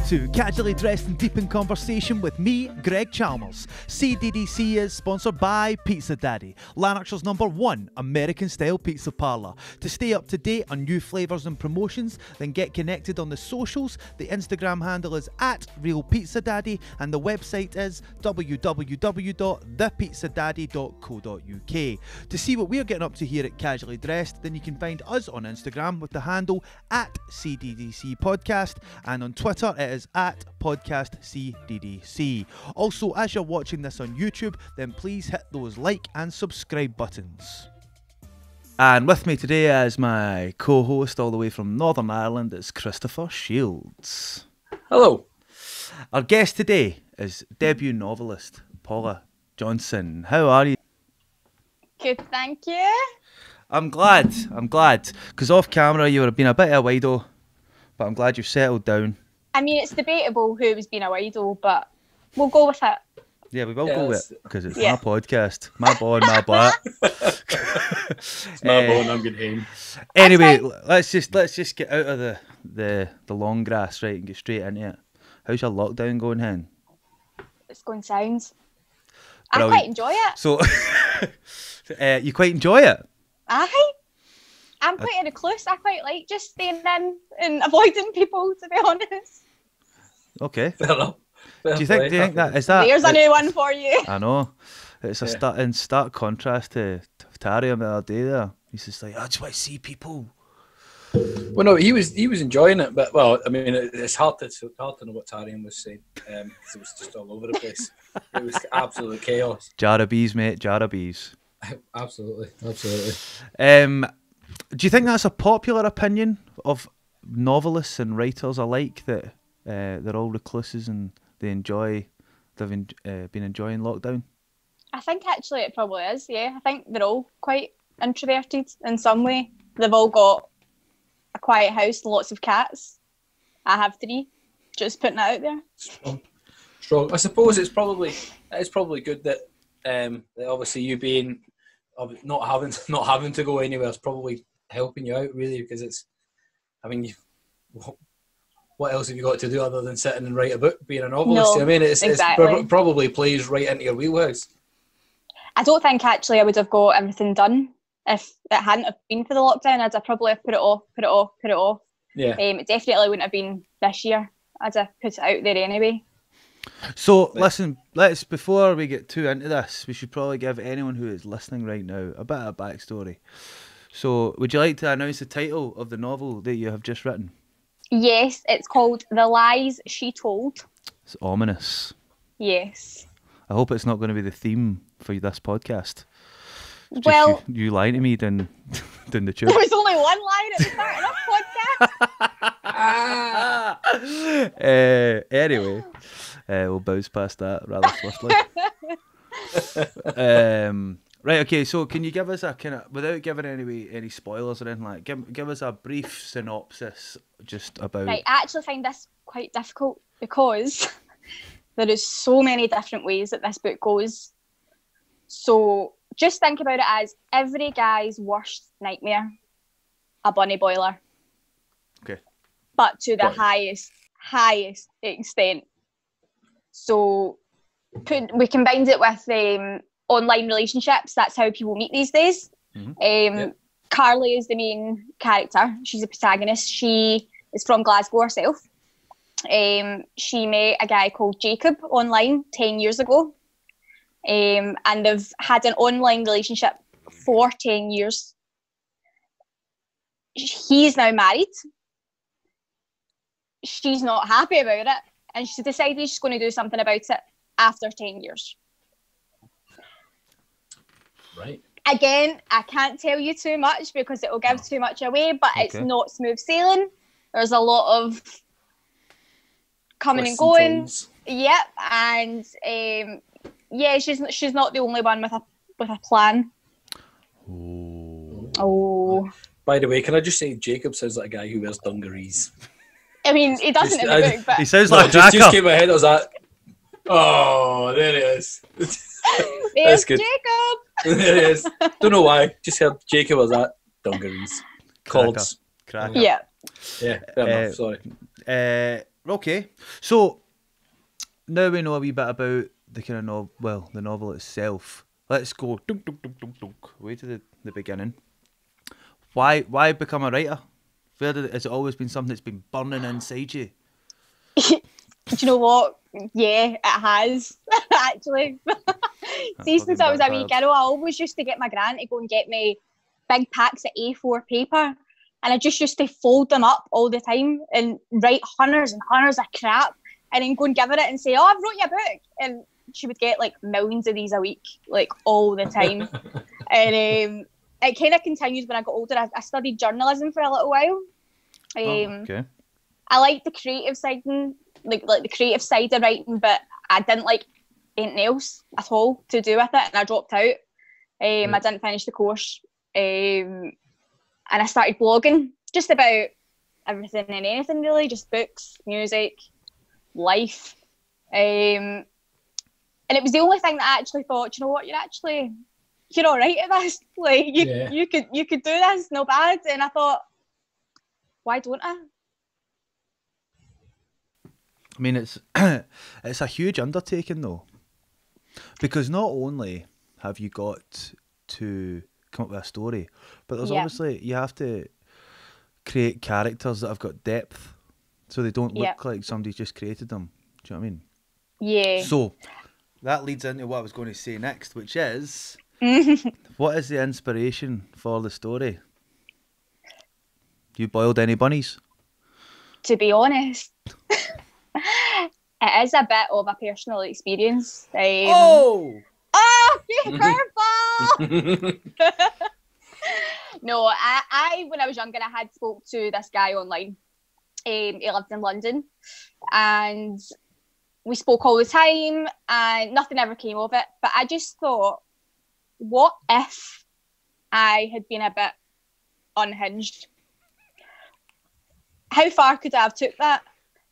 to Casually Dressed and Deep in Conversation with me, Greg Chalmers. CDDC is sponsored by Pizza Daddy, Lanarkshire's #1 American-style pizza parlour. To stay up to date on new flavours and promotions, then get connected on the socials. The Instagram handle is @RealPizzaDaddy and the website is www.thepizzadaddy.co.uk. To see what we're getting up to here at Casually Dressed, then you can find us on Instagram with the handle @CDDC Podcast, and on Twitter it is @PodcastCDDC. Also, as you're watching this on YouTube, then please hit those like and subscribe buttons. And with me today as my co-host all the way from Northern Ireland is Christopher Shields. Hello. Our guest today is debut novelist Paula Johnston. How are you? Good, thank you. I'm glad, because off camera you were being a bit of a wido, but I'm glad you've settled down. I mean, it's debatable who was being a wido, but we'll go with it. Yeah, we will go with it, because it's my podcast. My ball, my bat. It's my ball and I'm good home. Anyway, let's just get out of the long grass, right, and get straight into it. How's your lockdown going, hen? It's going sounds. Brilliant. I quite enjoy it. So, you quite enjoy it? Aye. I'm quite a recluse. I quite like just staying in and avoiding people, to be honest. Okay. Fair enough. Do you think that is that? There's a new one for you. I know. It's in stark contrast to Tarium the other day there. He's just like, I just want to see people. Well, no, he was enjoying it, but well, I mean, it's hard to know what Tarium was saying because it was just all over the place. It was absolute chaos. Jar of bees, mate. Jar of bees. Absolutely. Do you think that's a popular opinion of novelists and writers alike, that they're all recluses and they've been enjoying lockdown? I think actually it probably is, yeah. I think they're all quite introverted in some way. They've all got a quiet house, lots of cats. I have 3. Just putting that out there. Strong. I suppose it's probably good that obviously you being not having to go anywhere is probably helping you out, really, because it's, I mean, what else have you got to do other than sitting and write a book, being a novelist? No, I mean, it's exactly. probably plays right into your wheelhouse. I don't think actually I would have got everything done if it hadn't have been for the lockdown. I'd have probably put it off. Yeah. It definitely wouldn't have been this year. I'd have put it out there anyway. So, listen, before we get too into this, we should probably give anyone who is listening right now a bit of a backstory. So, would you like to announce the title of the novel that you have just written? Yes, it's called The Lies She Told. It's ominous. Yes. I hope it's not going to be the theme for this podcast. Just Well, you lying to me down the tube. there was only one line at the start of the podcast. Anyway, we'll bounce past that rather swiftly. Right, okay, so can you give us a kind of, without giving any spoilers or anything like that, give us a brief synopsis just about... Right, I actually find this quite difficult because there is so many different ways that this book goes. So just think about it as every guy's worst nightmare, a bunny boiler. Okay. But to the highest extent. So we combined it with online relationships. That's how people meet these days. Mm-hmm. Carly is the main character. She's a protagonist. She is from Glasgow herself. She met a guy called Jacob online 10 years ago. And they've had an online relationship for 10 years. He's now married. She's not happy about it. And she decided she's going to do something about it after 10 years. Right. Again, I can't tell you too much because it will give too much away, but it's not smooth sailing. There's a lot of coming and going. Yep, and she's not the only one with a plan. Oh. By the way, can I just say Jacob sounds like a guy who wears dungarees. I mean, he doesn't in the book, but he sounds like just came my head. I was like, oh, there it is. There's good. Jacob. There it is. Don't know why. Just heard Jacob was at dungarees. Colds. Cracker. Yeah. Yeah, fair enough. Sorry. Okay, so now we know a wee bit about the kind of the novel itself. Let's go way to the beginning. Why become a writer? Has it always been something that's been burning inside you? Do you know what? Yeah, it has, actually. See, since I was a wee girl, I always used to get my gran to go and get me big packs of A4 paper, and I just used to fold them up all the time and write hundreds and hundreds of crap, and then go and give her it and say, oh, I've wrote you a book. And she would get like millions of these a week, like all the time. And it kind of continues when I got older. I studied journalism for a little while. Okay. I like the creative side, like the creative side of writing, but I didn't like anything else at all to do with it, and I dropped out. I didn't finish the course, and I started blogging just about everything and anything, really, just books, music, life, and it was the only thing that I actually thought, you know what, you're all right at this. Like you could do this, no bad. And I thought, why don't I? I mean, it's a huge undertaking though, because not only have you got to come up with a story, but there's obviously you have to create characters that have got depth, so they don't look like somebody's just created them. Do you know what I mean? Yeah. So that leads into what I was going to say next, which is what is the inspiration for the story? You boiled any bunnies? To be honest. It is a bit of a personal experience. Oh, purple! No, I when I was younger, I had spoke to this guy online. He lived in London, and we spoke all the time, and nothing ever came of it. But I just thought, what if I had been a bit unhinged? How far could I have took that?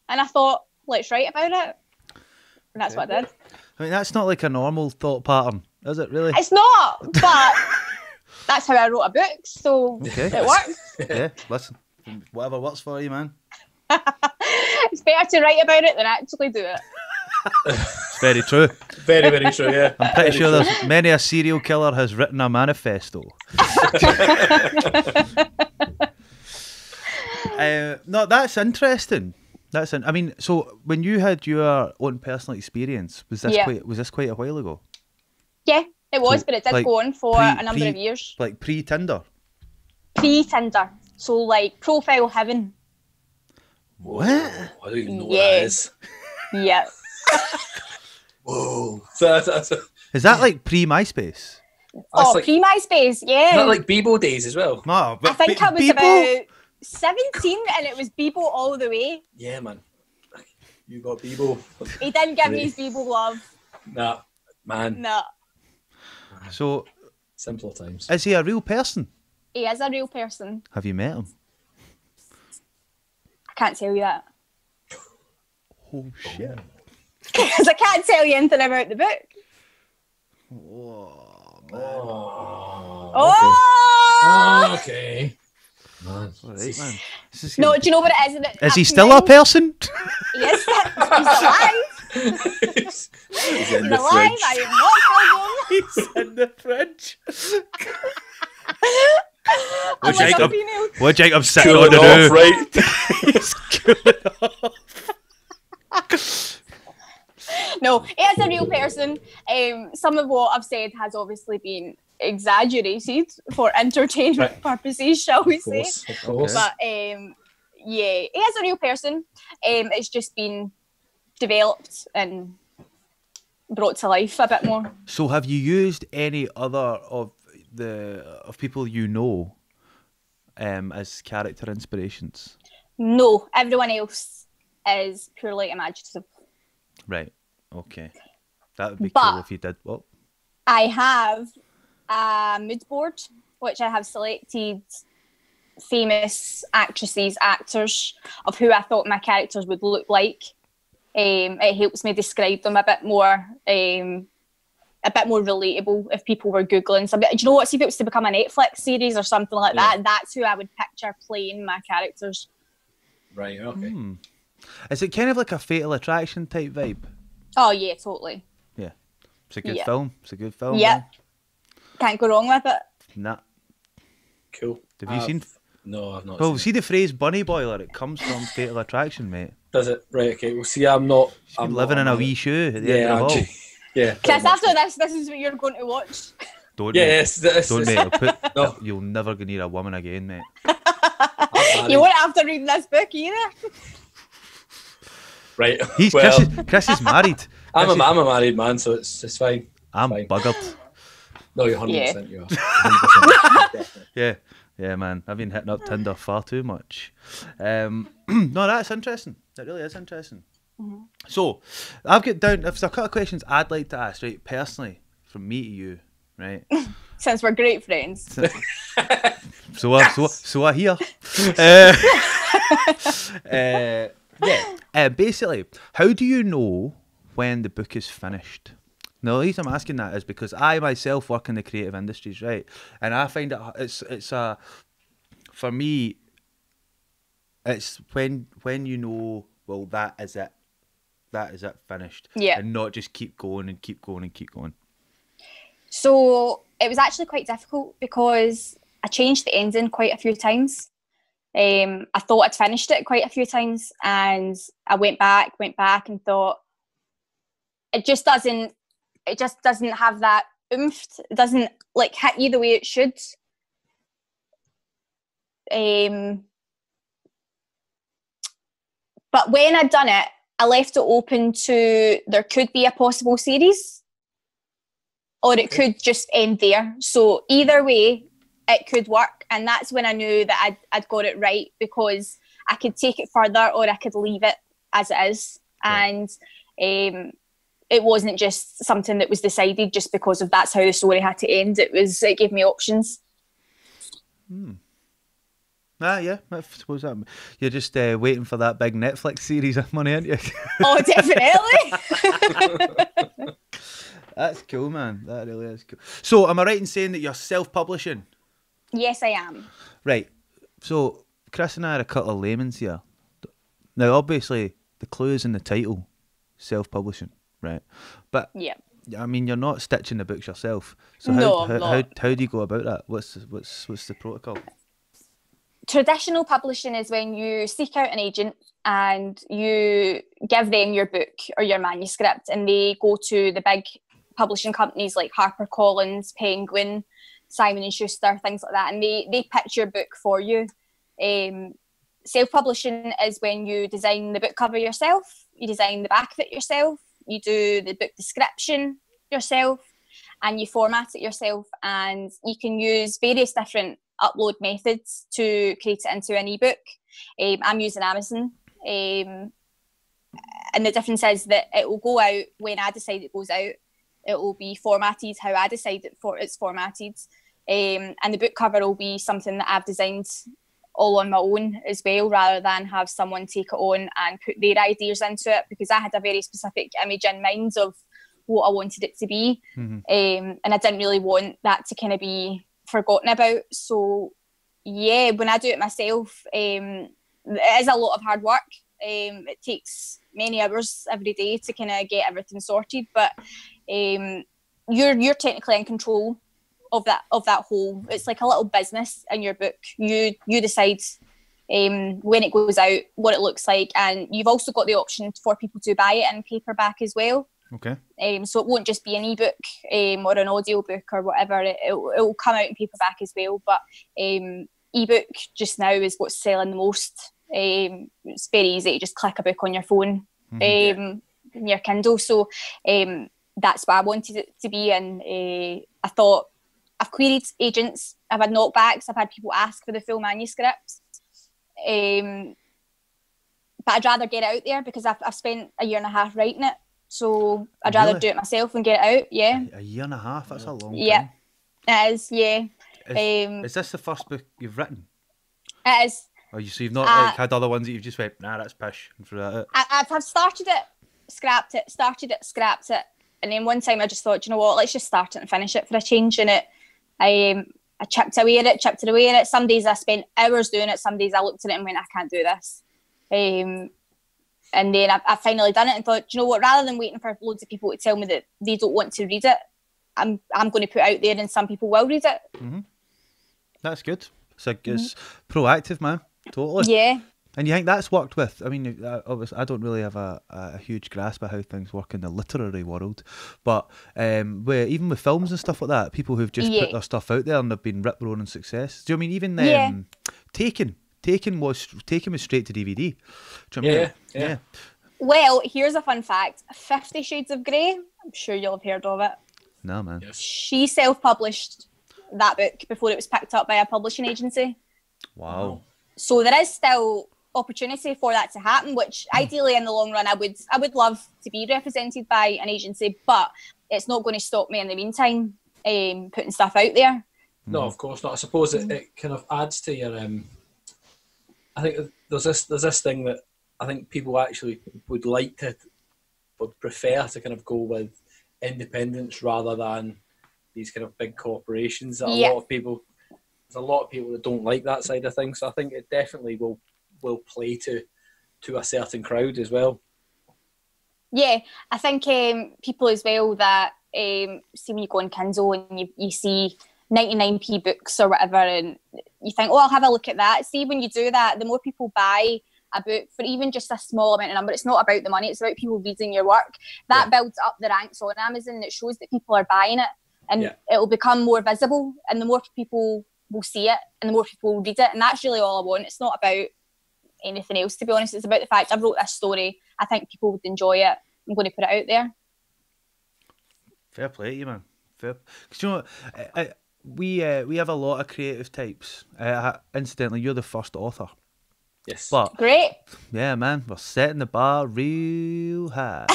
And I thought, let's write about it. And that's what I did. I mean, that's not like a normal thought pattern, is it really? It's not, but that's how I wrote a book, so it works. Yeah, listen, whatever works for you, man. It's better to write about it than actually do it. It's very true. Very, very true, yeah. I'm pretty sure there's many a serial killer has written a manifesto. No, that's interesting. I mean, so when you had your own personal experience, was this quite a while ago? Yeah, it was, but it did go on for a number of years. Like pre-Tinder? Pre-Tinder. So like profile heaven. What? I don't even know what that is. Yeah. Whoa. Is that like pre-MySpace? Like, pre-MySpace, yeah. Is that like Bebo days as well? No, I think I was about 17 and it was Bebo all the way. Yeah, man. You got Bebo. He didn't give me his Bebo love. Nah, man. Nah. So, simpler times. Is he a real person? He is a real person. Have you met him? I can't tell you that. Oh, shit. Because I can't tell you anything about the book. Oh, man. Oh! Okay. Man. All right, man. No, do you know what it is? Is he still a person? He is. He's alive. He's in the alive. fridge. I am not killed him. He's in the fridge. What Jacob's sitting on the roof, right? He's cooling off. No, he is a real person. Some of what I've said has obviously been exaggerated for entertainment purposes, shall we say. Of course. But yeah, he is a real person. It's just been developed and brought to life a bit more. So have you used any other of people you know as character inspirations? No, everyone else is purely imaginative. Right. Okay. That would be cool if you did. Well, I have a mood board which I have selected famous actresses, actors of who I thought my characters would look like. It helps me describe them a bit more relatable if people were Googling something. Do you know what? See if it was to become a Netflix series or something like that, that's who I would picture playing my characters. Right, okay. Is it kind of like a Fatal Attraction type vibe? Oh yeah, totally. Yeah. It's a good film. It's a good film. Yeah. Man. Can't go wrong with it. Nah. Cool. Have you seen? No, I've not. Well, see the phrase bunny boiler, it comes from Fatal Attraction, mate. Does it? Right, okay. Well, see, I'm not... I'm living in a wee shoe at the end of the hall. Yeah. Chris, after this is what you're going to watch. Don't, yes, mate. Don't, mate. No. You'll never go near a woman again, mate. You won't have to read this book either. Right. Chris is married. I'm a married man, so it's fine. I'm fine. buggered. No, you're 100%. You are. 100%. Yeah, man. I've been hitting up Tinder far too much. No, that's interesting. That really is interesting. Mm-hmm. So, I've got down. There's a couple of questions I'd like to ask, right? Personally, from me to you, right? Since we're great friends. So I hear. Basically, how do you know when the book is finished? Now, the reason I'm asking that is because I myself work in the creative industries, right? And I find it's for me, it's when you know, well, that is it finished, yeah, and not just keep going and keep going and keep going. So it was actually quite difficult because I changed the ending quite a few times. I thought I'd finished it quite a few times, and I went back and thought it just doesn't have that oomph. It doesn't like hit you the way it should. But when I'd done it, I left it open to there could be a possible series, or it could just end there. So either way, it could work, and that's when I knew that I'd got it right, because I could take it further or I could leave it as it is. And it wasn't just something that was decided just because of that's how the story had to end. It gave me options. Yeah, I suppose that you're just waiting for that big Netflix series of money, aren't you? Oh, definitely. That's cool, man. That really is cool. So, am I right in saying that you're self-publishing? Yes, I am. Right. So, Chris and I are a couple of laymen's here. Now, obviously, the clue is in the title, self-publishing, right? But yeah, I mean, you're not stitching the books yourself. So how do you go about that? What's the protocol? Traditional publishing is when you seek out an agent and you give them your book or your manuscript, and they go to the big publishing companies like HarperCollins, Penguin, Simon & Schuster, things like that, and they pitch your book for you. Self-publishing is when you design the book cover yourself, you design the back of it yourself, you do the book description yourself, and you format it yourself, and you can use various different upload methods to create it into an ebook. I'm using Amazon, and the difference is that it will go out when I decide it goes out. It will be formatted how I decide it's formatted, and the book cover will be something that I've designed all on my own as well, rather than have someone take it on and put their ideas into it, because I had a very specific image in mind of what I wanted it to be. Mm-hmm. And I didn't really want that to kind of be forgotten about. So yeah, when I do it myself, it is a lot of hard work. It takes many hours every day to kind of get everything sorted, but you're technically in control of that whole. It's like a little business in your book. You decide when it goes out, what it looks like, and you've also got the option for people to buy it in paperback as well. Okay. So it won't just be an ebook or an audio book or whatever. It will come out in paperback as well. But ebook just now is what's selling the most. It's very easy to just click a book on your phone, your Kindle. So that's what I wanted it to be. And I thought, I've queried agents, I've had knockbacks, I've had people ask for the full manuscripts. But I'd rather get it out there, because I've spent a year and a half writing it. So I'd rather do it myself and get it out. Yeah. A year and a half, that's a long time. Yeah, it is, yeah. Is this the first book you've written? It is. So you've not had other ones that you've just went, nah, that's pish, and threw that out? I've started it, scrapped it, scrapped it. And then one time I just thought, you know what, let's just start it and finish it for a change. And I chipped away at it. Some days I spent hours doing it. Some days I looked at it and went, I can't do this. And then I finally done it and thought, you know what, rather than waiting for loads of people to tell me that they don't want to read it, I'm going to put it out there and some people will read it. Mm-hmm. That's good. It's proactive, man. Totally. Yeah. And you think that's worked with, I mean, obviously I don't really have a huge grasp of how things work in the literary world, but even with films and stuff like that, people who've just put their stuff out there and they've been rip-roaring success. Do you know what I mean? Even Taken was straight to DVD. Do you know what I mean? Yeah. Well, here's a fun fact. 50 Shades of Grey, I'm sure you'll have heard of it. No, man. Yes. She self-published that book before it was picked up by a publishing agency. Wow. So there is still opportunity for that to happen, which ideally in the long run I would love to be represented by an agency, but it's not going to stop me in the meantime putting stuff out there. No, of course not. I suppose it kind of adds to your I think there's this thing that I think people actually would prefer to kind of go with independence rather than these kind of big corporations. There's a lot of people that don't like that side of things. So I think it definitely will play to a certain crowd as well. Yeah, I think people as well that see when you go on Kindle and you see 99p books or whatever, and you think, oh, I'll have a look at that. See, when you do that, the more people buy a book for even just a small amount of number, it's not about the money, it's about people reading your work. That builds up the ranks on Amazon. It shows that people are buying it, and it will become more visible, and the more people will see it and the more people will read it, and that's really all I want. It's not about anything else, to be honest. It's about the fact I wrote this story, I think people would enjoy it, I'm going to put it out there. Fair play to you, man. Fair. Because you know, we have a lot of creative types. Incidentally, you're the first author. Yes. But great. Yeah, man, we're setting the bar real high.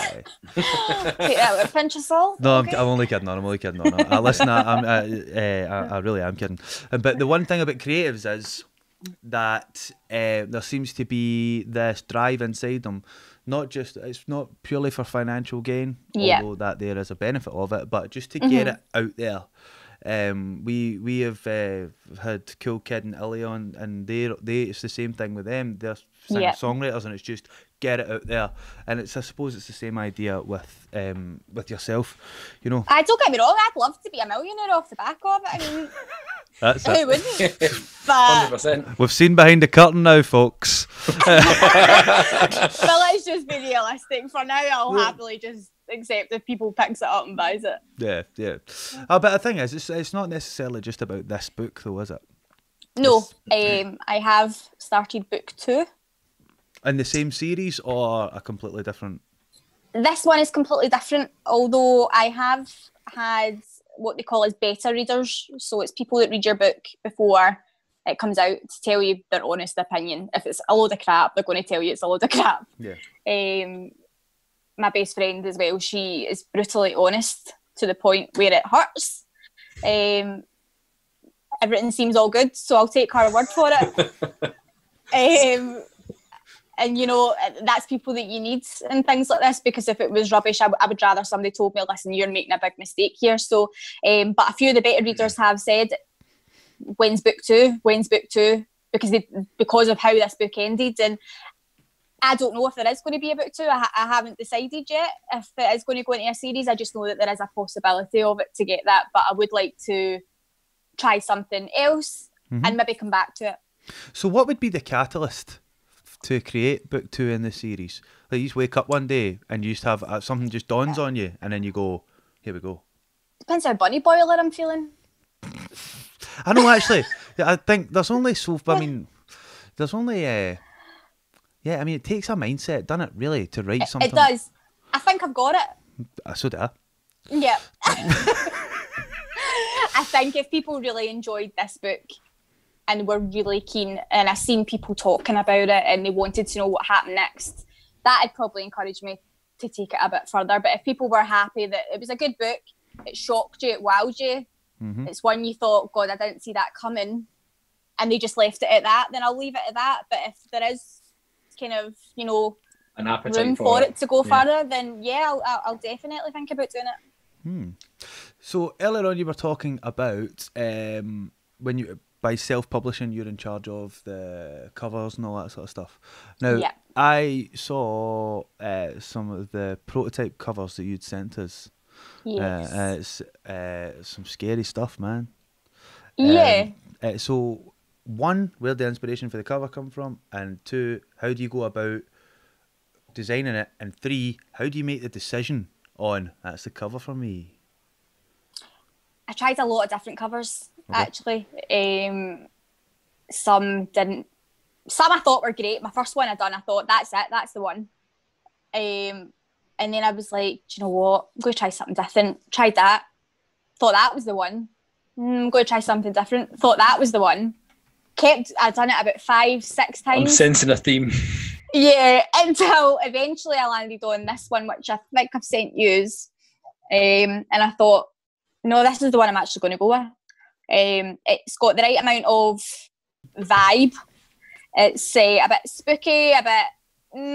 Take that with a pinch of salt. No, okay. I'm only kidding on. Listen, I really am kidding. But the one thing about creatives is that there seems to be this drive inside them. It's not purely for financial gain, although that there is a benefit of it, but just to get it out there. We have had Cool Kid and Illy on, and they it's the same thing with them. They're singer-songwriters, and it's just get it out there. And I suppose it's the same idea with yourself, you know. Don't get me wrong, I'd love to be a millionaire off the back of it. I mean, that's who it. wouldn't? But 100%. We've seen behind the curtain now, folks. But let's just be realistic. For now, I'll happily just accept if people picks it up and buys it. Yeah. But the thing is, it's not necessarily just about this book, though, is it? No, I have started book 2. In the same series or a completely different? This one is completely different, although I have had what they call as beta readers. So it's people that read your book before it comes out to tell you their honest opinion. If it's a load of crap, they're going to tell you it's a load of crap. Yeah. My best friend as well, she is brutally honest to the point where it hurts. Everything seems all good, so I'll take her word for it. And you know, that's people that you need and things like this, because if it was rubbish, I would rather somebody told me, listen, you're making a big mistake here. So but a few of the beta readers have said, when's book 2, because of how this book ended. And I don't know if there is going to be a book 2. I haven't decided yet if it is going to go into a series. I just know that there is a possibility of it to get that, but I would like to try something else and maybe come back to it. So what would be the catalyst to create book 2 in the series? Like, you just wake up one day and you just have something just dawns on you, and then you go, here we go. Depends how bunny boiler I'm feeling. I know, actually. I think there's only it takes a mindset, doesn't it, really, to write something? It does. I think I've got it. So do I. Yeah. I think if people really enjoyed this book and were really keen, and I've seen people talking about it and they wanted to know what happened next, that'd probably encourage me to take it a bit further. But if people were happy that it was a good book, it shocked you, it wowed you, it's one you thought, God, I didn't see that coming, and they just left it at that, then I'll leave it at that. But if there is kind of, you know, an appetite room for it to go further, then I'll definitely think about doing it. So earlier on you were talking about when you by self-publishing, you're in charge of the covers and all that sort of stuff. Now, Yeah. I saw some of the prototype covers that you'd sent us. Yes. It's some scary stuff, man. Yeah. So, one, where did the inspiration for the cover come from? And two, how do you go about designing it? And three, how do you make the decision on that's the cover for me? I tried a lot of different covers, actually. Some didn't. Some I thought were great. My first one I done, I thought, that's it, that's the one. And then I was like, do you know what? I'm going to try something different. Tried that. Thought that was the one. I'm going to try something different. Thought that was the one. I'd done it about 5-6 times. I'm sensing a theme. Yeah, until eventually I landed on this one, which I think I've sent yous. And I thought, no, this is the one I'm actually going to go with. It's got the right amount of vibe. It's a bit spooky, a bit,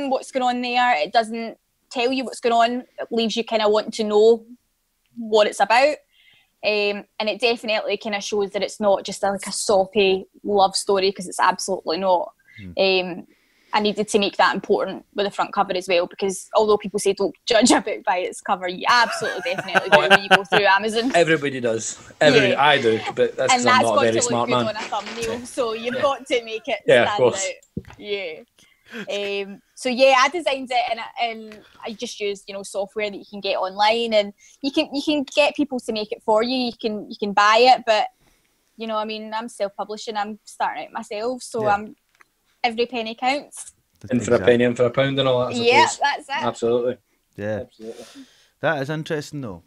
what's going on there? It doesn't tell you what's going on. It leaves you kind of wanting to know what it's about. And it definitely kind of shows that it's not just like a soppy love story, because it's absolutely not. I needed to make that important with the front cover as well, because although people say don't judge a book by its cover, you absolutely definitely do when you go through Amazon. Everybody does. I do, but that's because I'm not a very smart man. And that's got to look good on a thumbnail, so you've got to make it of stand course. out. Yeah. So yeah, I designed it, and I just used software that you can get online, and you can get people to make it for you. You can buy it, but I'm self-publishing. I'm starting out myself, so every penny counts. In for a penny, in for a pound, and all that. Yeah, that's it. Absolutely. Yeah, absolutely. That is interesting though,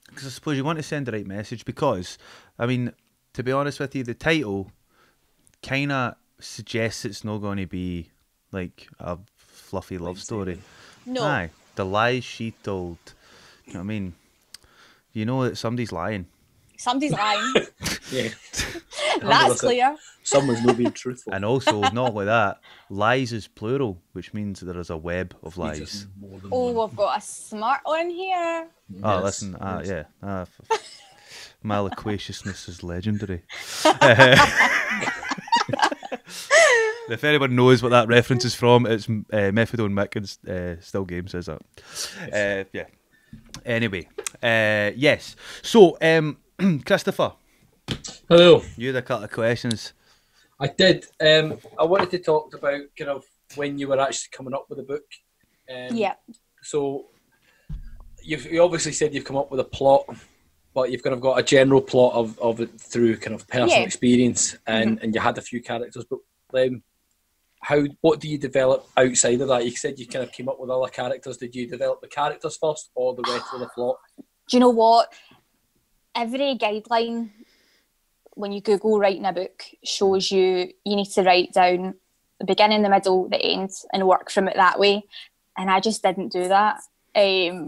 because I suppose you want to send the right message. Because to be honest with you, the title kind of suggests it's not going to be like a fluffy love story. No. Aye, the lies she told. You know what I mean? You know that somebody's lying. Somebody's lying. Yeah. That's clear. Someone's not being truthful. And also, not only that, lies is plural, which means there is a web of lies. Oh, we've got a smart one here. Oh, listen, my loquaciousness is legendary. If anyone knows what that reference is from, it's Methadone Mick and Still Game says that. Yeah. Anyway, yes. So, Christopher. Hello. You had a couple of questions. I did. I wanted to talk about kind of when you were actually coming up with the book. Yeah. So, you obviously said you've come up with a plot, but you've kind of got a general plot of it through kind of personal experience, and you had a few characters. But what do you develop outside of that? You said you kind of came up with other characters. Did you develop the characters first, or the rest of the plot? Do you know what? Every guideline, when you Google writing a book, shows you need to write down the beginning, the middle, the end, and work from it that way. And I just didn't do that. I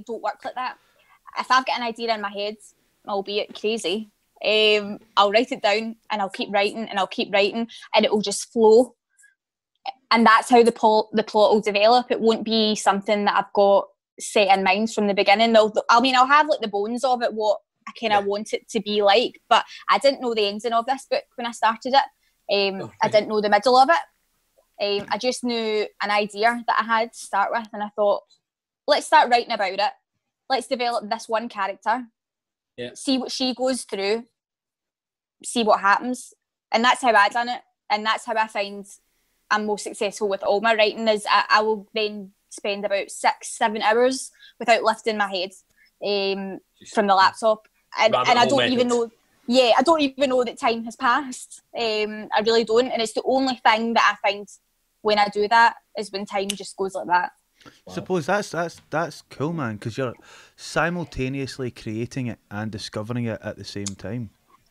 don't work like that. If I've got an idea in my head, albeit crazy, I'll write it down, and I'll keep writing, and I'll keep writing, and it will just flow. And that's how the plot will develop. It won't be something that I've got set in mind from the beginning. I'll have like the bones of it, what I kind of want it to be like, but I didn't know the ending of this book when I started it. I didn't know the middle of it. I just knew an idea that I had to start with, and I thought, let's start writing about it. Let's develop this one character. Yeah. See what she goes through. See what happens. And that's how I done it. And that's how I find I'm most successful with all my writing, is I will then spend about 6-7 hours without lifting my head from the laptop. And I don't even know, I don't even know that time has passed. I really don't. And it's the only thing that I find when I do that is when time just goes like that. Wow. Suppose that's cool, man, because you're simultaneously creating it and discovering it at the same time.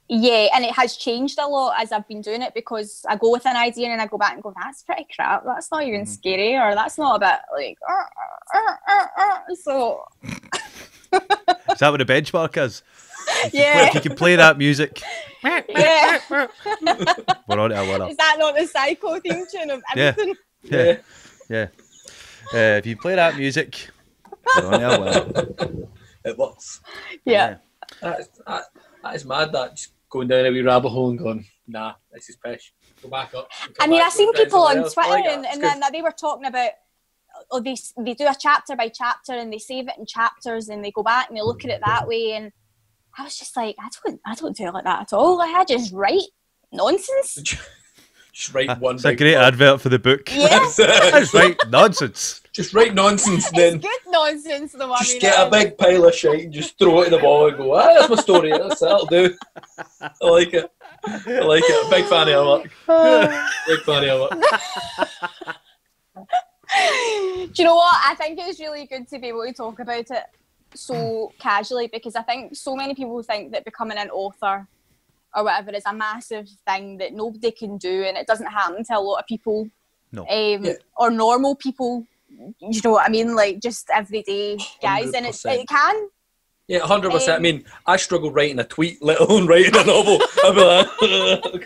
Yeah, and it has changed a lot as I've been doing it, because I go with an idea and I go back and go, that's pretty crap, that's not even scary, or that's not a bit like so. Is that what the benchmark is? If you can play that music. Yeah. We're on it a winner. Is that not the Psycho theme tune of everything? Yeah. If you play that music, we're on it a winner. It works. Yeah. That is mad. That going down a wee rabbit hole and going, nah, this is pish. Go back up. I mean, I've seen people on else. Twitter Like and then they were talking about, they do a chapter by chapter and they save it in chapters and they go back and they look at it that way. And I was just like, I don't do it like that at all. Like, I just write nonsense. Just write one. It's a great advert for the book. Yeah. Just write nonsense. Just write nonsense, then. It's good nonsense, though. Just get a big pile of shit and just throw it in the ball and go, that's my story. That'll do. I like it. I like it. Big fan of your work. Big fan of your work. Do you know what? I think it's really good to be able to talk about it so casually, because I think so many people think that becoming an author or whatever is a massive thing that nobody can do, and it doesn't happen to a lot of people. No. Or normal people, you know what I mean, like just everyday guys, 100%. And it can. Yeah, 100%. I mean, I struggle writing a tweet, let alone writing a novel. I'd be like,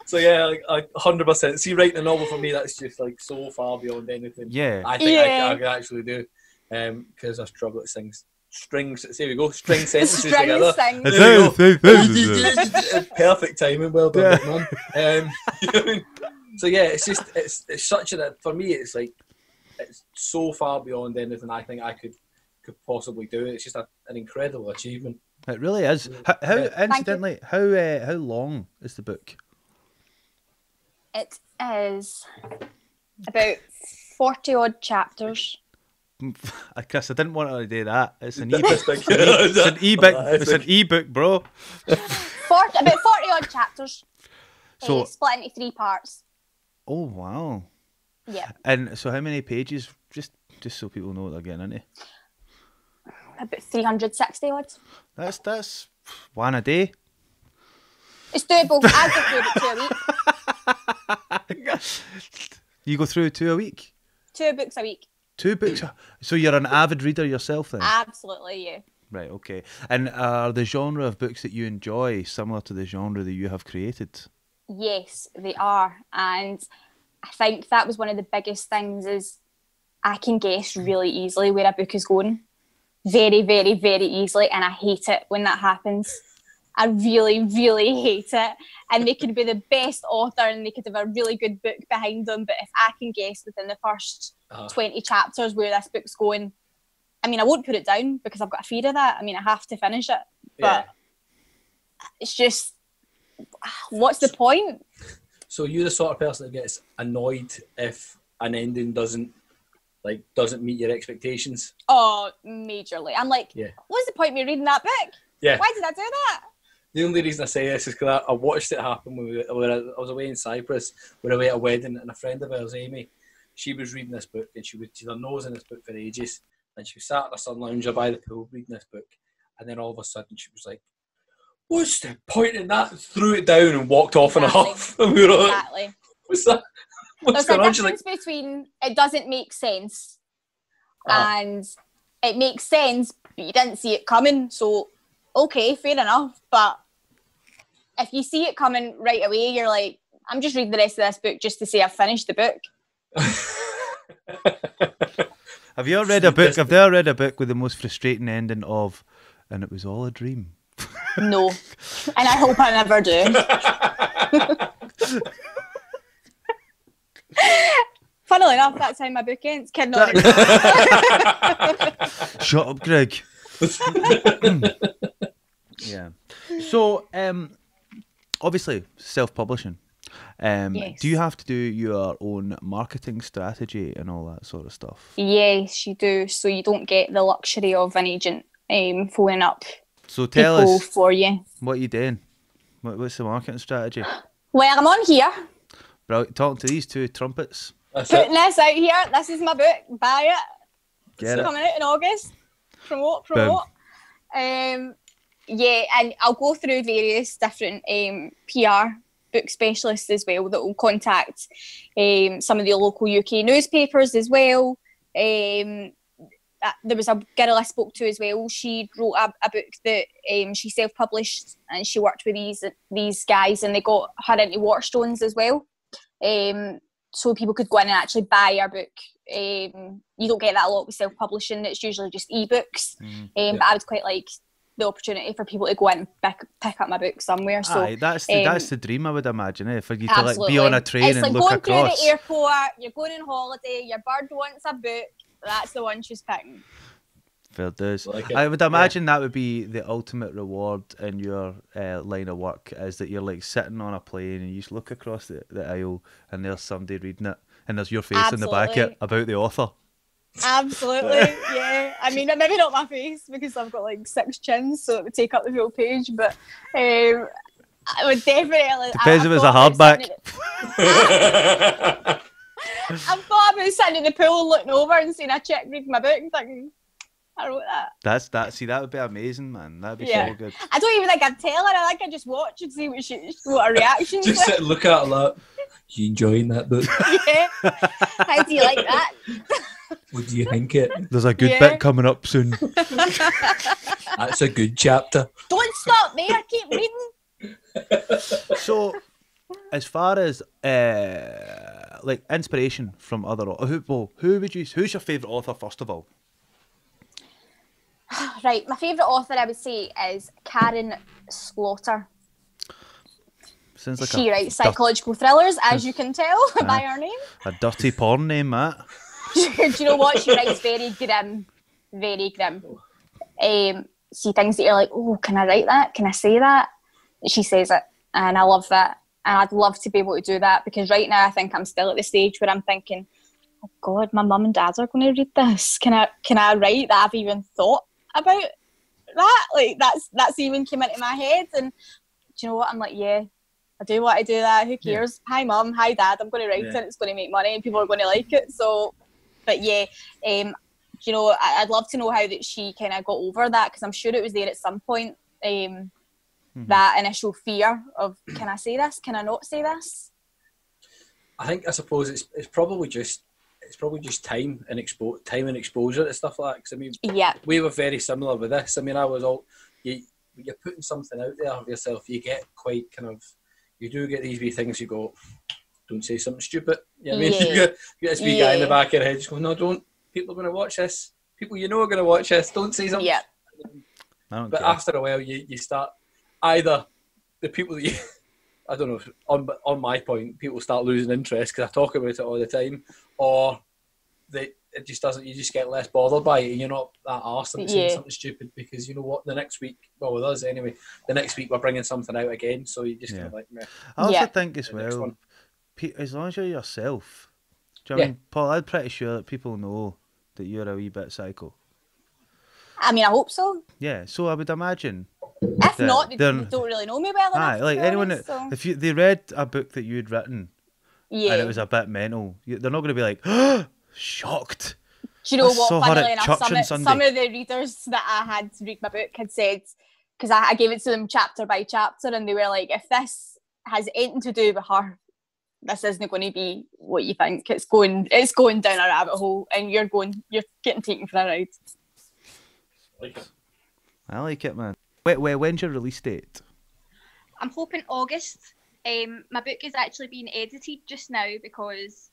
so yeah, like 100%. See, writing a novel for me, that's just like so far beyond anything. Yeah, I think I could actually do, because I struggle at things. Strings. There we go. String sentences together. Perfect timing. Well done, man. You know what I mean? So yeah, it's just it's such a, for me it's like it's so far beyond anything I think I could possibly do. It's just an incredible achievement. It really is. How incidentally, how long is the book? It is about 40 odd chapters. Chris, I didn't want to do that. It's an ebook. It's an ebook. It's an ebook, bro. About 40 odd chapters. So split into 3 parts. Oh wow. Yeah. And so how many pages? Just so people know what they're getting into. About 360 odd. That's one a day. It's doable. I go through about 2 a week. You go through 2 a week? 2 books a week. 2 books? So you're an avid reader yourself then? Absolutely, yeah. Right, okay. And are the genre of books that you enjoy similar to the genre that you have created? Yes, they are. And I think that was one of the biggest things is I can guess really easily where a book is going. Very, very, very easily. And I hate it when that happens. I really, really hate it. And they could be the best author and they could have a really good book behind them. But if I can guess within the first 20 chapters where this book's going, I mean, I won't put it down because I've got a fear of that. I mean, I have to finish it. But it's just, what's the point? So you're the sort of person that gets annoyed if an ending doesn't meet your expectations? Oh, majorly. I'm like, what's the point of me reading that book? Yeah. Why did I do that? The only reason I say this is because I watched it happen when I was away in Cyprus. We were away at a wedding, and a friend of ours, Amy, she was reading this book, and she had her nose in this book for ages, and she was sat at a sun lounger by the pool reading this book, and then all of a sudden she was like, "What's the point in that?" Threw it down and walked off in a huff. And we were like, "What's that? What's going on?" There's a difference between it doesn't make sense and it makes sense, but you didn't see it coming. So, okay, fair enough. But if you see it coming right away, you're like, I'm just reading the rest of this book just to say I've finished the book. Have you ever read a book? Have they ever read a book with the most frustrating ending of, and it was all a dream? No, and I hope I never do. Funnily enough, that's how my book ends. Kidding on. Shut up, Greg. Yeah. So, obviously, self-publishing. Yes. Do you have to do your own marketing strategy and all that sort of stuff? Yes, you do. So you don't get the luxury of an agent phoning up. So tell us for you. What are you doing? What's the marketing strategy? Well, I'm on here. Bro, talking to these two trumpets. Putting this out here. This is my book. Buy it. Get it. Coming out in August. Promote. Yeah, and I'll go through various different PR book specialists as well that will contact some of the local UK newspapers as well. There was a girl I spoke to as well. She wrote a book that she self-published, and she worked with these guys, and they got her into Waterstones as well. So people could go in and actually buy our book. You don't get that a lot with self-publishing. It's usually just ebooks. But I would quite like the opportunity for people to go in and pick up my book somewhere. So aye, that's the dream, I would imagine, for you to absolutely. like be on a train it's and like look going across. through the airport, you're going on holiday, your bird wants a book, that's the one she's picking. Fair dues. Like I would imagine that would be the ultimate reward in your line of work, is that you're like sitting on a plane and you just look across the aisle and there's somebody reading it and there's your face in the back of it about the author. Absolutely, yeah. I mean, maybe not my face because I've got like 6 chins, so it would take up the whole page. But I would definitely. Depends if it's a hardback. I've thought about sitting in the pool and looking over and seeing a chick reading my book and thinking, I wrote that. See, that would be amazing, man. That'd be so good. I don't even think I'd tell her. I think I'd just watch and see what her reactions. Just sit and look at her like, you enjoying that book? Yeah. How do you like that? What do you think it? There's a good bit coming up soon. That's a good chapter. Don't stop there. Keep reading. So, as far as like inspiration from other who's your favourite author first of all? Right, my favourite author I would say is Karen Slaughter. Sounds like she writes psychological thrillers, as you can tell by her name. A dirty porn name, Matt. Do you know what? She writes very grim, very grim. See things that you're like, oh, can I write that? Can I say that? She says it, and I love that. And I'd love to be able to do that, because right now I think I'm still at the stage where I'm thinking, oh God, my mum and dad are going to read this. Can I write that I've even thought about that? Like that's even came into my head. And do you know what? I'm like, yeah, I do want to do that. Who cares? Yeah. Hi mum, hi dad. I'm going to write it. It's going to make money and people are going to like it. So, but yeah, you know, I'd love to know how that she kind of got over that, because I'm sure it was there at some point. That initial fear of, can I say this? Can I not say this? I suppose it's probably just time and exposure to stuff like that. Because I mean, we were very similar with this. I mean, I was all you're putting something out there of yourself. You get quite you do get these wee things. You go, don't say something stupid. You know what I mean? You get this wee guy in the back of your head just going, no, don't. People are going to watch this. People you know are going to watch this. Don't say something. Yeah. But after a while, you start either the people that you. I don't know, on my point, people start losing interest because I talk about it all the time, or it just doesn't, you just get less bothered by it and you're not that arsed about saying something stupid, because you know what, the next week, well with us anyway, the next week we're bringing something out again, so you just kind of like, meh. I also think as well, as long as you're yourself, do you know what I mean, Paul, I'm pretty sure that people know that you're a wee bit psycho. I mean, I hope so. Yeah, so I would imagine. If not, they don't really know me well enough. Like anyone, if they read a book that you had written, and it was a bit mental, they're not going to be like, oh, shocked. Do you know what? Funnily enough, some of the readers that I had to read my book had said, because I gave it to them chapter by chapter, and they were like, if this has anything to do with her, this isn't going to be what you think. It's going down a rabbit hole, and you're getting taken for a ride. I like it, man. When's your release date? I'm hoping August. My book is actually being edited just now, because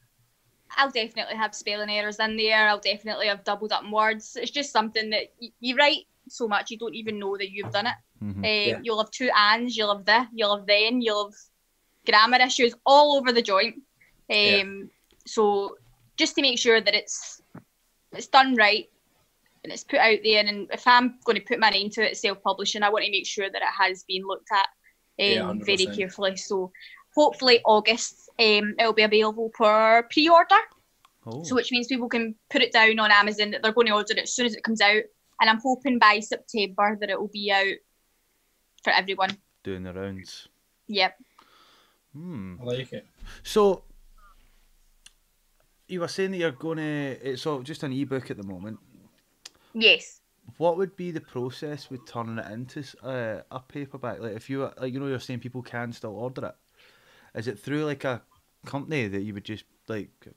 I'll definitely have spelling errors in there. I'll definitely have doubled up words. It's just something that you write so much you don't even know that you've done it. You'll have 2 ands, you'll have the, you'll have then, you'll have grammar issues all over the joint. So just to make sure that it's done right, and it's put out there, and if I'm going to put my name to it, self-publishing, I want to make sure that it has been looked at very carefully. So hopefully August, it'll be available for pre-order. So which means people can put it down on Amazon, that they're going to order it as soon as it comes out, and I'm hoping by September that it will be out for everyone. Doing the rounds. Yep. I like it. So you were saying that you're going to, it's just an ebook at the moment. Yes. What would be the process with turning it into a paperback? Like, if you were, like, you know, you're saying people can still order it. Is it through like a company that you would just like, I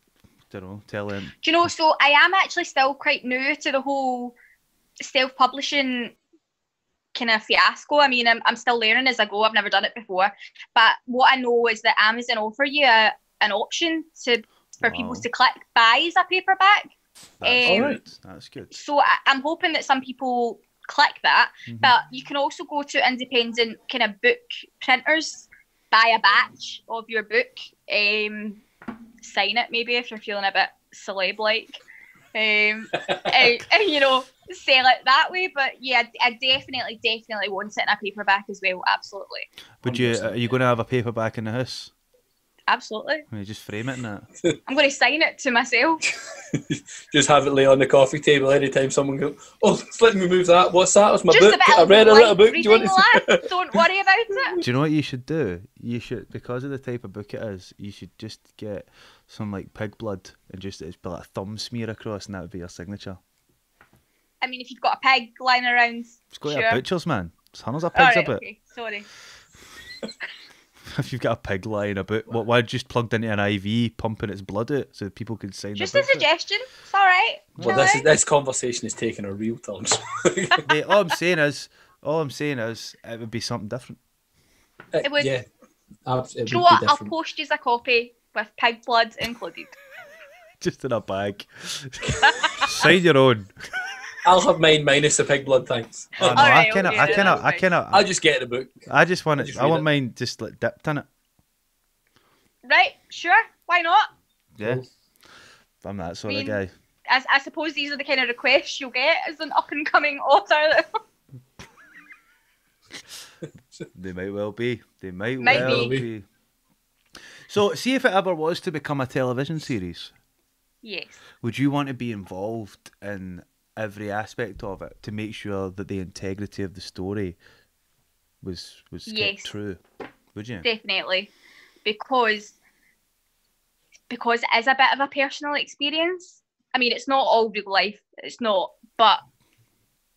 don't know, tell them? Do you know? So I am actually still quite new to the whole self-publishing kind of fiasco. I mean, I'm still learning as I go. I've never done it before, but what I know is that Amazon offer you an option for people to buy as a paperback. That's good. So I'm hoping that some people click that. But you can also go to independent kind of book printers, buy a batch of your book, sign it maybe if you're feeling a bit celeb-like, and, you know, sell it that way. But yeah, I definitely want it in a paperback as well. Absolutely. Would you? Are you going to have a paperback in the house? Absolutely. Can you just frame it in that? I'm going to sign it to myself. Just have it lay on the coffee table anytime someone goes, oh, let me move that. What's that? It's my Just book. I read a little book. Do you want to Don't worry about it. Do you know what you should do? You should, because of the type of book it is, you should just get some like pig blood and just it's like a thumb smear across, and that would be your signature. I mean, if you've got a pig lying around, It's got sure. a butcher's, man. There's hundreds of pigs about. Okay, sorry. If you've got a pig lying about, why just plugged into an IV pumping its blood out so that people could sign Just their a books out? suggestion. It's all right. Well, this conversation is taking a real turn. Mate, all I'm saying is it would be something different. It would. Yeah. Do you know what? I'll post you a copy with pig blood included. Just in a bag. Sign your own. I'll have mine minus the pig blood, thanks. Oh, no, Alright, I cannot. I'll just get the book. I just want it. Just I read want it. mine just like dipped in it. Right? Sure. Why not? Yeah. I'm that sort of guy. I suppose these are the kind of requests you'll get as an up-and-coming author. They might well be. Might well be. be. So, see if it ever was to become a television series, Yes. would you want to be involved in every aspect of it to make sure that the integrity of the story was Yes. kept true? Would you? Definitely. Because it is a bit of a personal experience. I mean, it's not all real life. It's not. But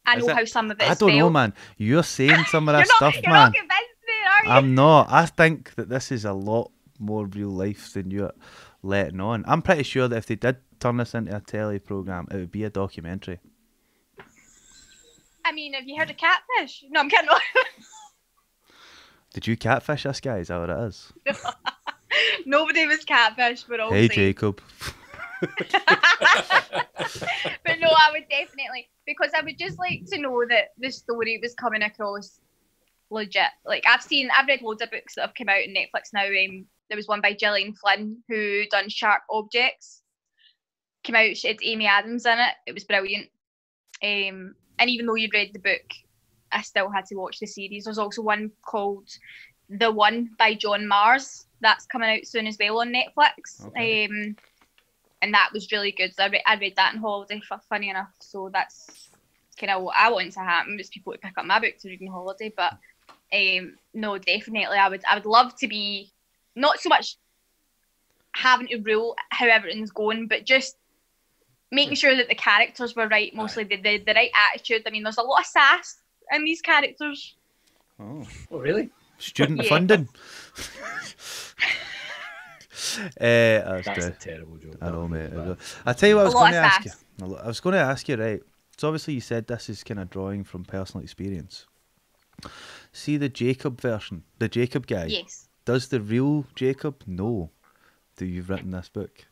I know how some of it is I don't know, felt. man. You're saying some of that You're stuff, not man. convinced me, are you? I'm not. I think that this is a lot more real life than you're letting on. I'm pretty sure that if they did turn this into a telly programme, it would be a documentary. I mean, have you heard of catfish? No, I'm kidding. Did you catfish this guy? Is that what it is? Nobody was catfish, but all Hey, saying. Jacob. But no, I would definitely, because I would just like to know that the story was coming across legit. Like I've read loads of books that have come out on Netflix now. There was one by Gillian Flynn who done Sharp Objects. Came out, she had Amy Adams in it. It was brilliant. And even though you'd read the book, I still had to watch the series. There's also one called The One by John Mars that's coming out soon as well on Netflix. Okay. And that was really good. So I read that in holiday, funny enough. So that's kind of what I want to happen, is people to pick up my book to read in holiday. But no, definitely, I would love to be, not so much having to rule how everything's going, but just making sure that the characters were right, mostly the right attitude. I mean, there's a lot of sass in these characters. Oh, really? Student Yeah. funding. That's a terrible joke. I know, mate. I tell you what, I was A lot going to of ask you. sass. I was going to ask you, right? So obviously you said this is kind of drawing from personal experience. See the Jacob version, the Jacob guy. Yes. Does the real Jacob know that you've written this book?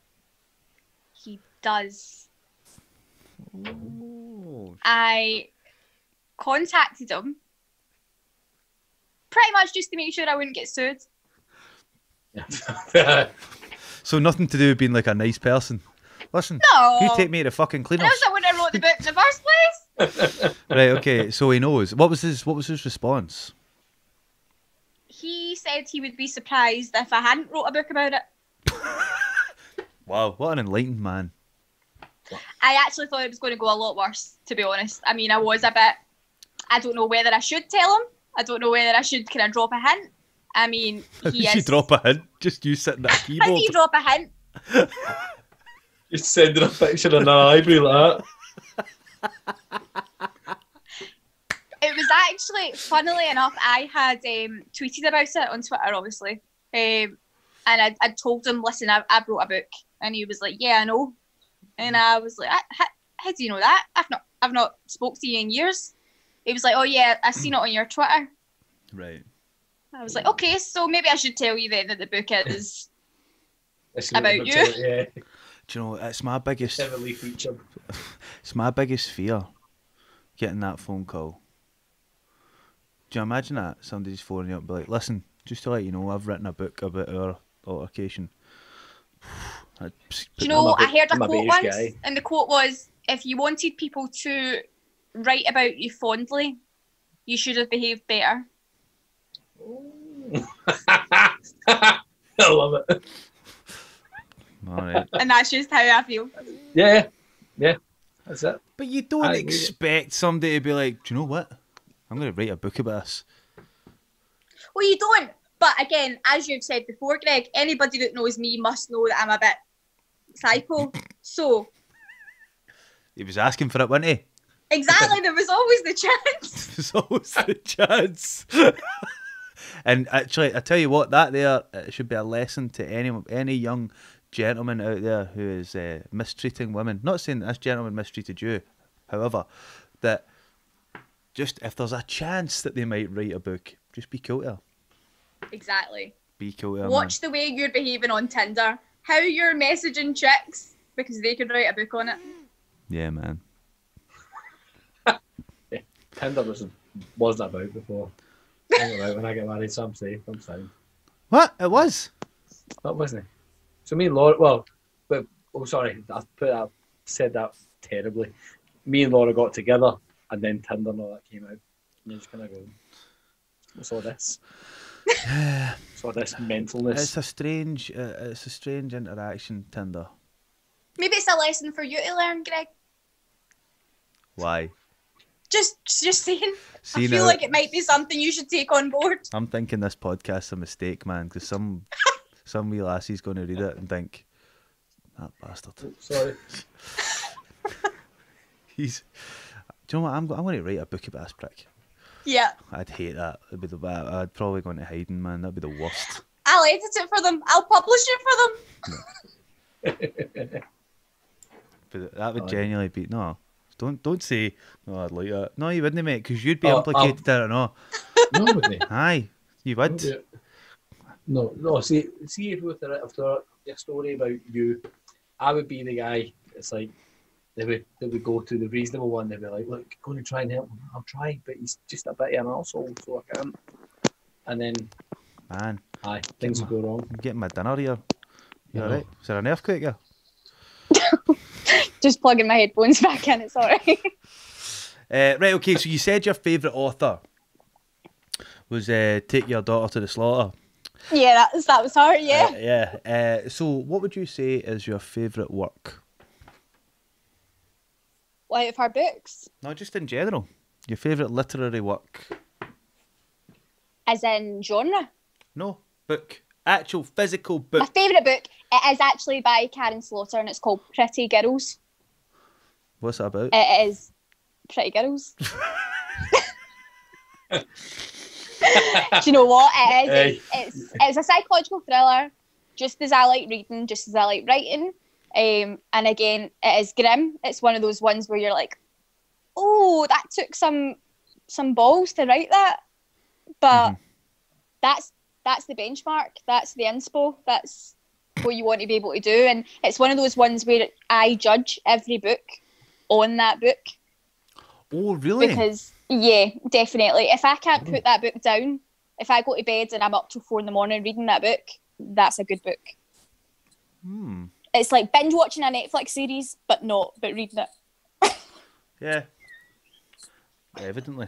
He does. Oh. I contacted him pretty much just to make sure I wouldn't get sued. So nothing to do with being like a nice person. Listen, No. you take me to the fucking And cleaners. also, I wouldn't have wrote the book in the first place. Right, okay, so he knows. What was his response? He said he would be surprised if I hadn't wrote a book about it. Wow, what an enlightened man. I actually thought it was going to go a lot worse, to be honest. I mean, I was a bit, I don't know whether I should tell him. I don't know whether I should kind of drop a hint. I mean, he Did you is... drop a hint? Just you sitting at a How do keyboard. you drop a hint? Just sending a picture of an ivory like that. It was actually, funnily enough, I had tweeted about it on Twitter, obviously. And I told him, listen, I wrote a book. And he was like, yeah, I know. And I was like, how do you know that? I've not spoke to you in years. He was like, oh yeah, I seen it on your Twitter. Right. I was like, okay, so maybe I should tell you then that the book is about you. Yeah. Do you know, it's my biggest Heavily featured. it's my biggest fear getting that phone call. Do you imagine that? Somebody's phoning you up and be like, listen, just to let you know, I've written a book about our altercation. Do you know, I heard a quote once, and the quote was, if you wanted people to write about you fondly, you should have behaved better. I love it. All right. And that's just how I feel. Yeah, that's it. But you don't expect somebody to be like, do you know what? I'm going to write a book about this. Well, you don't. But again, as you've said before, Greg, anybody that knows me must know that I'm a bit psycho. So he was asking for it, wasn't he? Exactly. There was always the chance. There's always the chance. And actually, I tell you what, that there it should be a lesson to any young gentleman out there who is mistreating women. Not saying that this gentleman mistreated you, however, that just if there's a chance that they might write a book, just be cool to her. Exactly. Be cool to her, Watch the way you're behaving on Tinder, how you're messaging chicks, because they could write a book on it. Yeah, man. Yeah, Tinder wasn't about before. Right, when I get married, so I'm safe. I'm sound. What? It was? That wasn't it? So me and Laura, sorry, said that terribly. Me and Laura got together, and then Tinder and all that came out. And you're just kind of going, what's all this? What's all this mentalness? It's a strange interaction, Tinder. Maybe it's a lesson for you to learn, Greg. Why? Just saying. See, I feel like it might be something you should take on board. I'm thinking this podcast's a mistake, man, because some wee lassie's going to read it and think, that bastard. Oh, sorry. Do you know what? I'm going to write a book about this prick. Yeah. I'd hate that. I'd probably go into hiding, man. That'd be the worst. I'll edit it for them. I'll publish it for them. But that would genuinely be no. Don't say no. I'd like that. No, you wouldn't, mate, because you'd be implicated in it. No, wouldn't he? Aye, you would. No. See, if we were a story about you, I would be the guy. It's like they would go to the reasonable one. They'd be like, "Look, going to try and help him. I'll try, but he's just a bit of an arsehole, so I can't." And then, man, things would go wrong. I'm getting my dinner here. You alright? Is there an earthquake here? Just plugging my headphones back in, it's alright. Right, okay, so you said your favourite author was Take Your Daughter to the Slaughter. Yeah, that was her, yeah. So what would you say is your favourite work? Out of her books? No, just in general. Your favourite literary work. As in genre? No, book. Actual physical book. My favourite book, it is actually by Karen Slaughter, and it's called Pretty Girls. What's that about? It is Pretty Girls. Do you know what it is? It's a psychological thriller, just as I like reading, just as I like writing. And again, it is grim. It's one of those ones where you're like, oh, that took some balls to write that. But that's the benchmark. That's the inspo. That's what you want to be able to do. And it's one of those ones where I judge every book on that book. Oh, really? Because, yeah, definitely. If I can't put that book down, if I go to bed and I'm up till 4 a.m. reading that book, that's a good book. It's like binge watching a Netflix series, but reading it. Yeah. Evidently.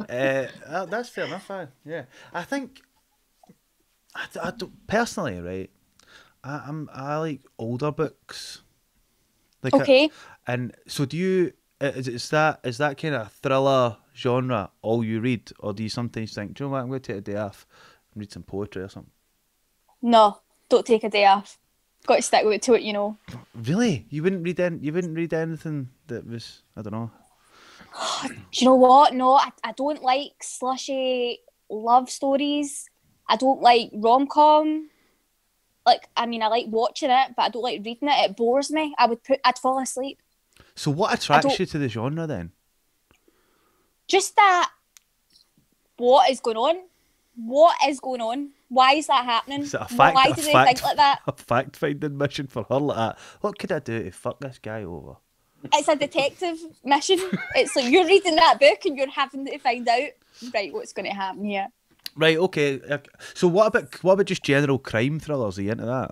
That's fair enough. Yeah, I think I don't, personally, right? I like older books. Like okay. And so, do you? Is that kind of thriller genre all you read, or do you sometimes think, do you know what? I'm going to take a day off and read some poetry or something? No, don't take a day off. Got to stick to it, you know. Really? You wouldn't read anything that was, I don't know. Do you know what? No, I don't like slushy love stories. I don't like rom-com. Like, I mean, I like watching it, but I don't like reading it. It bores me. I'd fall asleep. So what attracts you to the genre then? Just that, what is going on? What is going on? Why is that happening? Is it Why do they think like that? A fact-finding mission for her like that. What could I do to fuck this guy over? it's a detective mission. It's like you're reading that book and you're having to find out, right, what's going to happen here. Right, okay. So what about just general crime thrillers? Are you into that?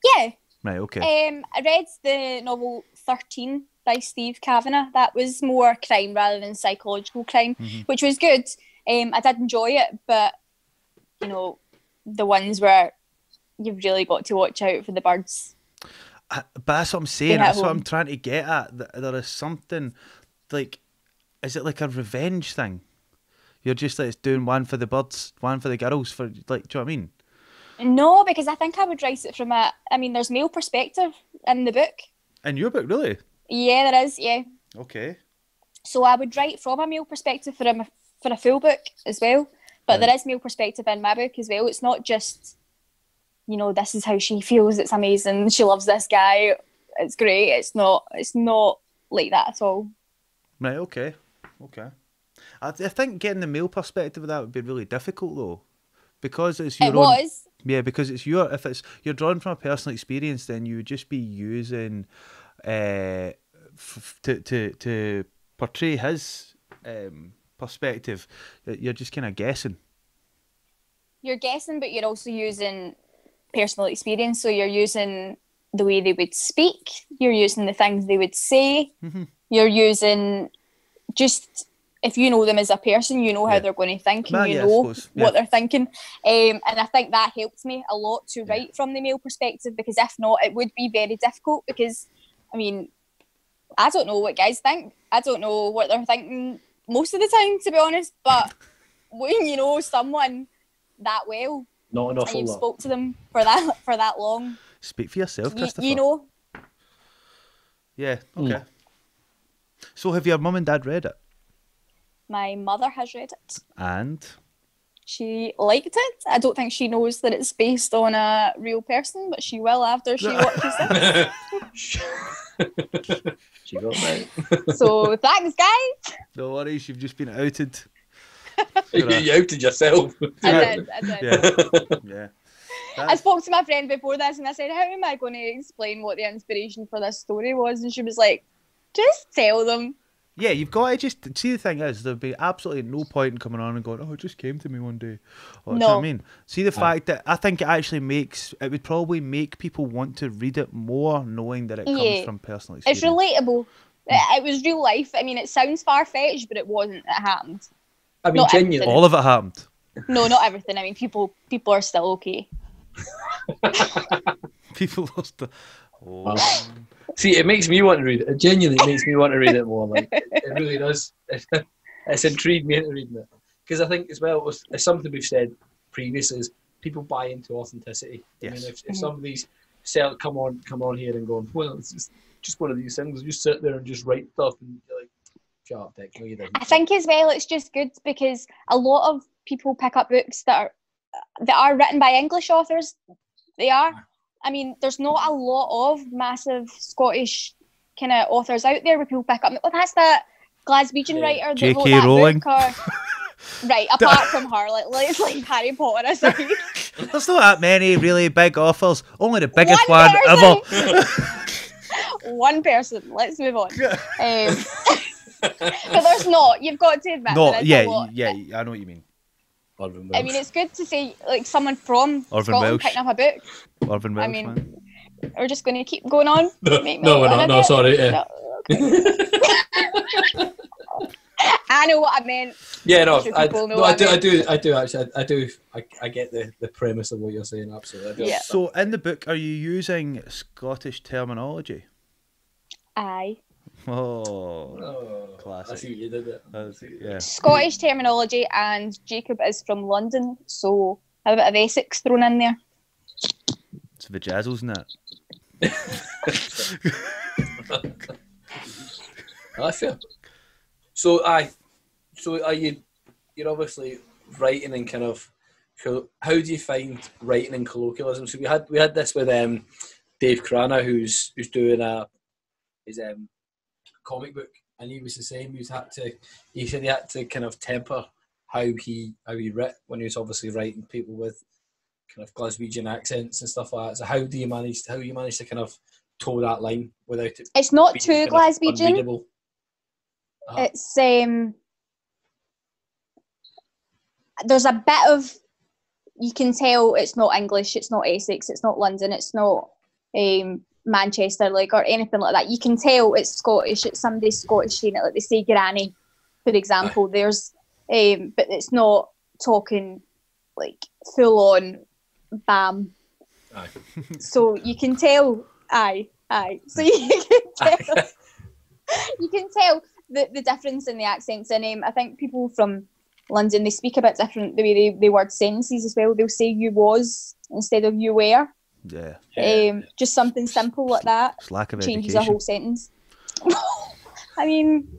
Yeah. Right, okay. I read the novel 13 by Steve Kavanagh. That was more crime rather than psychological crime, which was good. I did enjoy it, but, you know, the ones where you've really got to watch out for the birds. But that's what I'm saying. That's what I'm trying to get at. There is something, like, is it like a revenge thing? You're just like doing one for the birds, one for the girls, for, like, do you know what I mean? No, because I think I would write it from there's male perspective in the book. In your book, really? Yeah, there is, yeah. Okay. So I would write from a male perspective for a full book as well. But there is male perspective in my book as well. It's not just, you know, this is how she feels, it's amazing, she loves this guy, it's great. It's not like that at all. Right, okay. I think getting the male perspective of that would be really difficult though. Because it's your own. Yeah, because if you're drawn from a personal experience, then you would just be using to portray his perspective. You're just kind of guessing. You're guessing, but you're also using personal experience. So you're using the way they would speak. You're using the things they would say. You're using just, if you know them as a person, you know how they're going to think, and you know what they're thinking. And I think that helped me a lot to write from the male perspective, because if not, it would be very difficult. Because, I mean, I don't know what guys think. I don't know what they're thinking most of the time, to be honest. But when you know someone that well, not enough, and you've spoke to them for that long, speak for yourself, Christopher. You know. Yeah. Okay. So, have your mum and dad read it? My mother has read it. And? She liked it. I don't think she knows that it's based on a real person, but she will after she watches it. She got that. So, thanks, guys. No worries, you've just been outed. You outed yourself. I did. Yeah. I spoke to my friend before this and I said, how am I going to explain what the inspiration for this story was? And she was like, just tell them. Yeah, you've got to just see. The thing is, there'd be absolutely no point in coming on and going, "Oh, it just came to me one day." Do you know what I mean? See, the fact that I think it would probably make people want to read it more, knowing that it comes from personal experience. It's relatable. It was real life. I mean, it sounds far fetched, but it wasn't. It happened. I mean, genuinely, all of it happened. No, not everything. I mean, people are still okay. People are still. Oh. See, it makes me want to read it. It genuinely makes me want to read it more. Like, it really does. It's intrigued me into reading it. Because I think as well, it's something we've said previously, is people buy into authenticity. Yes. I mean, if somebody's come on here and going, well, it's just one of these things. You sit there and just write stuff and you're like, shut up, Dick. No, you didn't. I think as well, it's just good because a lot of people pick up books that are written by English authors. They are. I mean, there's not a lot of massive Scottish kind of authors out there where people pick up. Well, that's that Glaswegian writer that J.K. wrote that Rowling. book. Right, apart from her, let's leave Harry Potter aside. There's not that many really big authors. Only the biggest one ever. One person. Let's move on. But there's not. You've got to admit. No, yeah, I know what you mean. I mean, it's good to say, like, someone from Scotland picking up a book. Irvin Welsh, I mean, man. We're just going to keep going on. No, we're not. No, sorry. Yeah. No, okay. I know what I meant. Yeah, no, I do actually. I get the premise of what you're saying. Absolutely. Yeah. So, in the book, are you using Scottish terminology? Aye. Oh, classic. I see what you did there. Yeah. Scottish terminology, and Jacob is from London, so a bit of Essex thrown in there. It's the jazzles, isn't it? That's fair. So are you're obviously writing in kind of, how do you find writing in colloquialism? So we had this with Dave Crana, who's doing his comic book, and he was the same. He said he had to kind of temper how he writ when he was obviously writing people with kind of Glaswegian accents and stuff like that. So how you manage to kind of toe that line without it. It's not being too kind of Glaswegian. unreadable. It's there's a bit of, you can tell it's not English, it's not Essex, it's not London, it's not Manchester, like, or anything like that. You can tell it's Scottish. It's somebody Scottish saying it, like they say granny, for example. There's but it's not talking like full on bam. Aye. So you can tell. Aye. So you can tell. You can tell the difference in the accents. And I think people from London, they speak a bit different the way they word sentences as well. They'll say you was instead of you were. Yeah. Just something simple like that. It's lack of changes education. a whole sentence. I mean,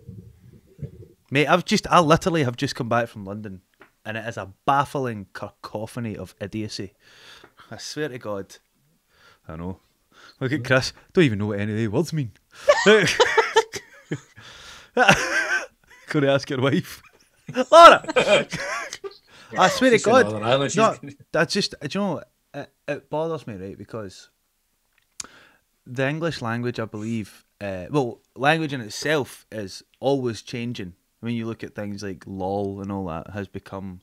mate, I literally have just come back from London, and it is a baffling cacophony of idiocy. I swear to God. I know. Look at Chris. Don't even know what any of the words mean. Gonna ask your wife. Laura! I swear to God. No, that's just, do you know, it bothers me, right? Because the English language, I believe, language in itself is always changing. When you look at things like lol and all that, has become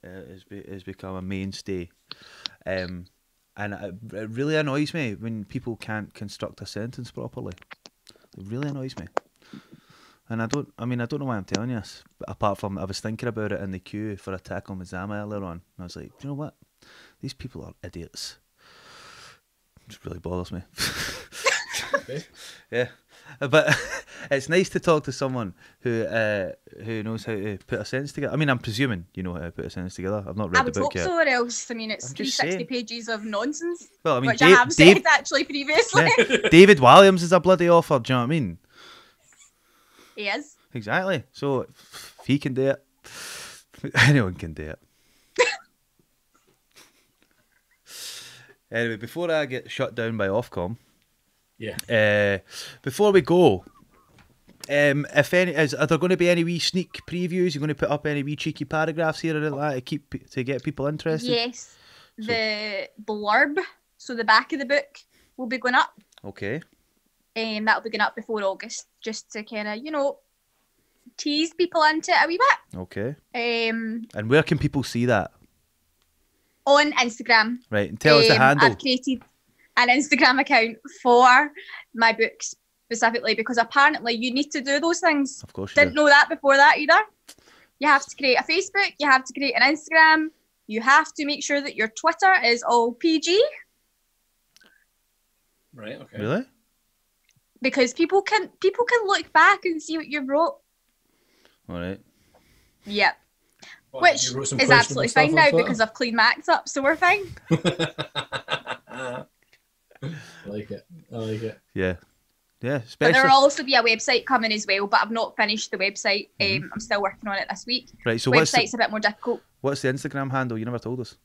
a mainstay. And it really annoys me when people can't construct a sentence properly. It really annoys me. And I don't know why I'm telling you this, but apart from I was thinking about it in the queue for a tackle Mazama earlier on, and I was like, do you know what? These people are idiots. It just really bothers me. Okay. Yeah. But it's nice to talk to someone who knows how to put a sentence together. I mean, I'm presuming you know how to put a sentence together. I've not read the book yet. I would hope so, or else, I mean, it's I'm 360 pages of nonsense. Well, I mean, which I have said actually previously. Yeah, David Walliams is a bloody author, do you know what I mean? He is. Exactly. So if he can do it, anyone can do it. Anyway, before I get shut down by Ofcom, before we go, are there going to be any wee sneak previews? You're going to put up any wee cheeky paragraphs here or that to get people interested? Yes, the blurb, so the back of the book, will be going up. Okay. That'll be going up before August, just to kind of, tease people into it a wee bit. Okay. And where can people see that? On Instagram. Right, and tell us the handle. I've created an Instagram account for my books specifically because apparently you need to do those things. Of course you Didn't know that before that either. You have to create a Facebook, you have to create an Instagram, you have to make sure that your Twitter is all PG. Right, okay. Really? Because people can look back and see what you wrote. All right. Yep. What, which is absolutely fine now because I've cleaned my acts up, so we're fine. I like it. Yeah. Yeah, especially. But there will also be a website coming as well, but I've not finished the website. I'm still working on it this week. Right, so website's a bit more difficult. What's the Instagram handle? You never told us.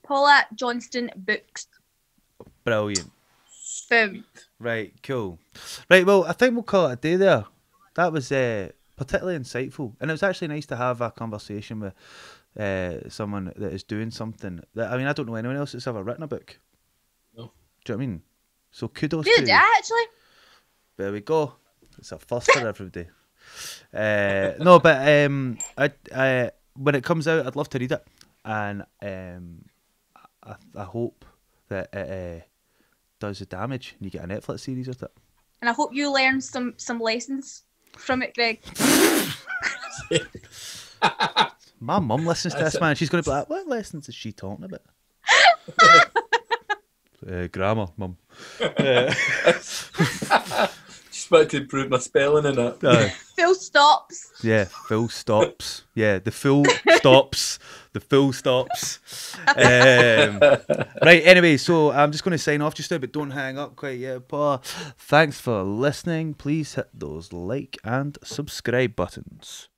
Paula Johnston Books. Brilliant. Boom. Right, cool. Right, well, I think we'll call it a day there. That was particularly insightful, and it was actually nice to have a conversation with someone that is doing something that, I mean, I don't know anyone else that's ever written a book. No. Do you know what I mean? So kudos Good, to you. actually. There we go. It's a first for everybody. No, but I when it comes out, I'd love to read it, and I hope that it does the damage and you get a Netflix series with it. And I hope you learn some lessons from it, Greg. My mum listens to this, man. She's going to be like, what lessons is she talking about? Grammar, mum. Just about to improve my spelling in it. Full stops. Yeah, full stops. Yeah, the full stops. The full stops. Right, anyway, so I'm just going to sign off just now, but don't hang up quite yet, Paula. Thanks for listening. Please hit those like and subscribe buttons.